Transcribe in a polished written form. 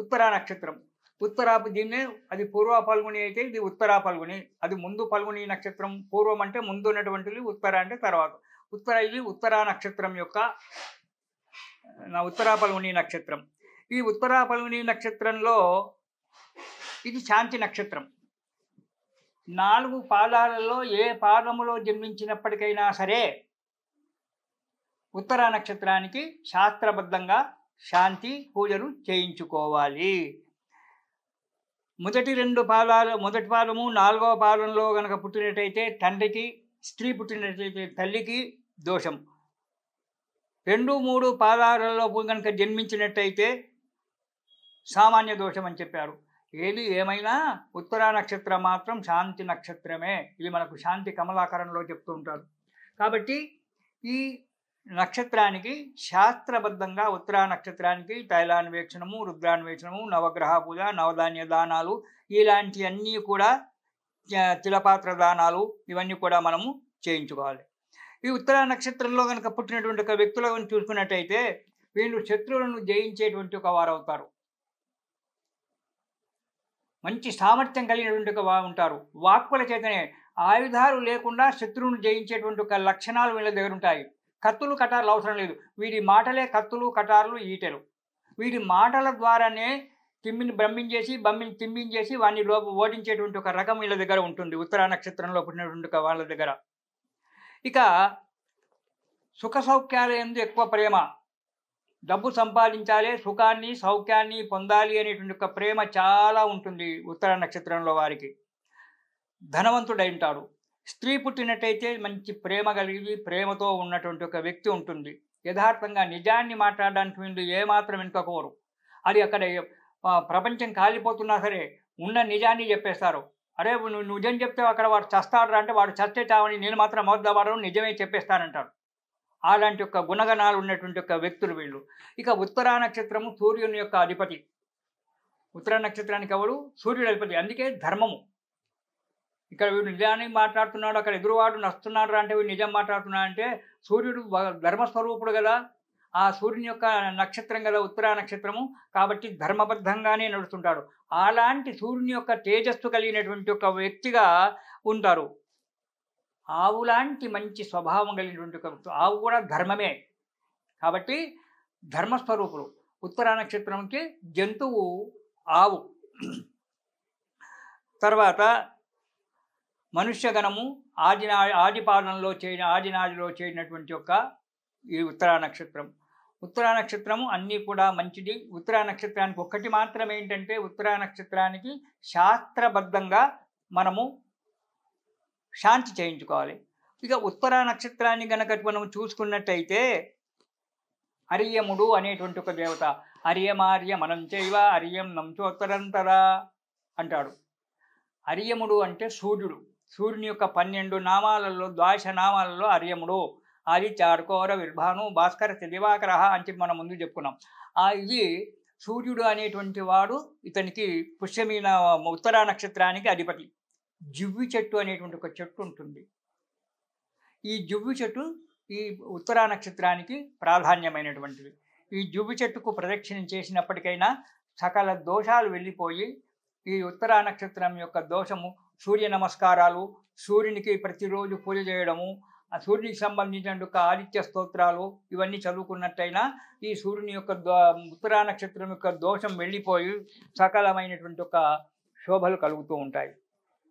ఉత్తరా నక్షత్రం. దీన్నే అది పూర్వ ఫల్గుని అయితే ఇది ఉత్తరా ఫల్గుని. అది ముందు ఫల్గుని నక్షత్రం. పూర్వం అంటే ముందు ఉన్నటువంటిది, ఉత్తర అంటే తర్వాత. ఇది ఉత్తరా నక్షత్రం యొక్క ఉత్తరా ఫల్గుని నక్షత్రం. ఈ ఉత్తరా ఫల్గుని నక్షత్రంలో ఇది శాంతి నక్షత్రం. 4 పాదాలలో ఏ పాదములో జన్మించినప్పటికైనా సరే ఉత్తరా నక్షత్రానికి శాస్త్రబద్ధంగా శాంతి పూజలు చేయించుకోవాలి. మొదటి పాదము 4వ పాదంలో గనక పుట్టినట్టయితే తండ్రికి, స్త్రీ పుట్టినట్టయితే తల్లికి దోషం. 2, 3 పాదాలలో కనుక జన్మించినట్టయితే సామాన్య దోషం అని చెప్పారు. ఏది ఏమైనా ఉత్తరా నక్షత్రం మాత్రం శాంతి నక్షత్రమే. ఇది మనకు శాంతి కమలాకరంలో చెప్తూ ఉంటారు. కాబట్టి ఈ నక్షత్రానికి శాస్త్రబద్ధంగా ఉత్తరా నక్షత్రానికి తైలాన్వేక్షణము, రుద్రాన్వేక్షణము, నవగ్రహ పూజ, నవధాన్య దానాలు ఇలాంటివన్నీ కూడా, తిలపాత్ర దానాలు ఇవన్నీ కూడా మనము చేయించుకోవాలి. ఈ ఉత్తరా నక్షత్రంలో కనుక పుట్టినటువంటి ఒక వ్యక్తులను చూసుకున్నట్టయితే వీళ్ళు శత్రువులను జయించేటువంటి ఒక వారు అవుతారు. మంచి సామర్థ్యం కలిగినటువంటి ఒక ఉంటారు. వాక్కుల చేతనే ఆయుధాలు లేకుండా శత్రువును జయించేటువంటి ఒక లక్షణాలు వీళ్ళ దగ్గర ఉంటాయి. కత్తులు కటార్లు అవసరం లేదు. వీడి మాటలే కత్తులు, కటార్లు, ఈటెలు. వీడి మాటల ద్వారానే తిమ్మిని తిమ్మించేసి వాడిని ఓడించేటువంటి ఒక రకం వీళ్ళ దగ్గర ఉంటుంది ఉత్తరా నక్షత్రంలో పుట్టినటువంటి వాళ్ళ దగ్గర. ఇక సుఖ సౌఖ్యాల యందు ఎక్కువ ప్రేమ. డబ్బు సంపాదించాలి, సుఖాన్ని సౌఖ్యాన్ని పొందాలి అనేటువంటి ఒక ప్రేమ చాలా ఉంటుంది ఉత్తరా నక్షత్రంలో వారికి. ధనవంతుడై ఉంటాడు. స్త్రీ పుట్టినట్టయితే మంచి ప్రేమ కలిగి ప్రేమతో ఉన్నటువంటి ఒక వ్యక్తి ఉంటుంది. యథార్థంగా నిజాన్ని మాట్లాడడానికి వీళ్ళు ఏమాత్రం వెనుకపోరు. అది అక్కడ ప్రపంచం కాలిపోతున్నా సరే ఉన్న నిజాన్ని చెప్పేస్తారు. అరే నువ్వు నిజం చెప్తే అక్కడ వాడు చస్తాడు అంటే వాడు చస్తే చావని, నేను మాత్రం అబద్ధవాడు నిజమే చెప్పేస్తానంటాడు. అలాంటి యొక్క గుణగణాలు ఉన్నటువంటి ఒక వ్యక్తులు వీళ్ళు. ఇక ఉత్తరా నక్షత్రము సూర్యుని యొక్క అధిపతి. ఉత్తరా నక్షత్రానికి ఎవరు? సూర్యుడు అధిపతి. అందుకే ధర్మము. ఇక్కడ వీడు నిజాన్ని మాట్లాడుతున్నాడు, అక్కడ ఎదురువాడు నస్తున్నాడు అంటే వీడు నిజం మాట్లాడుతున్నాడు అంటే సూర్యుడు ధర్మస్వరూపుడు కదా. ఆ సూర్యుని యొక్క నక్షత్రం కదా ఉత్తరా నక్షత్రము. కాబట్టి ధర్మబద్ధంగానే నడుస్తుంటాడు. అలాంటి సూర్యుని యొక్క తేజస్సు కలిగినటువంటి ఒక వ్యక్తిగా ఉంటారు. ఆవులాంటి మంచి స్వభావం కలిగినటువంటి ఒక ఆవు కూడా ధర్మమే. కాబట్టి ధర్మస్వరూపుడు. ఉత్తరా నక్షత్రంకి జంతువు ఆవు. తర్వాత మనుష్యగణము ఆదినాదిలో చేరినటువంటి యొక్క ఈ ఉత్తరా నక్షత్రం. ఉత్తరా నక్షత్రము అన్నీ కూడా మంచిది. ఉత్తరా నక్షత్రానికి ఒక్కటి మాత్రం ఏంటంటే ఉత్తరా నక్షత్రానికి శాస్త్రబద్ధంగా మనము శాంతి చేయించుకోవాలి. ఇక ఉత్తరా నక్షత్రాన్ని గనక మనం చూసుకున్నట్టయితే అర్యముడు అనేటువంటి ఒక దేవత. అర్యమార్య మనం చైవ అర్యం నంచోత్తరంతరా అంటాడు. అర్యముడు అంటే సూర్యుడు. సూర్యుని యొక్క 12 నామాలలో 12 నామాలలో అర్యముడు. అది చార్కోర విర్భాను భాస్కర దివాకర అని చెప్పి మనం ముందు చెప్పుకున్నాం. ఇది సూర్యుడు అనేటువంటి వాడు ఇతనికి పుష్యమీన ఉత్తరా నక్షత్రానికి అధిపతి. జివ్వి చెట్టు అనేటువంటి ఒక చెట్టు ఉంటుంది. ఈ జివ్వి చెట్టు ఈ ఉత్తరా నక్షత్రానికి ప్రాధాన్యమైనటువంటిది. ఈ జివ్వి చెట్టుకు ప్రదక్షిణం చేసినప్పటికైనా సకల దోషాలు వెళ్ళిపోయి ఈ ఉత్తరా నక్షత్రం యొక్క దోషము, సూర్య నమస్కారాలు, సూర్యునికి ప్రతిరోజు పూజ చేయడము, ఆ సూర్యునికి సంబంధించిన ఆదిత్య స్తోత్రాలు ఇవన్నీ చదువుకున్నట్టయినా ఈ సూర్యుని యొక్క ఉత్తరా నక్షత్రం యొక్క దోషం వెళ్ళిపోయి సకలమైనటువంటి ఒక శోభలు కలుగుతూ ఉంటాయి.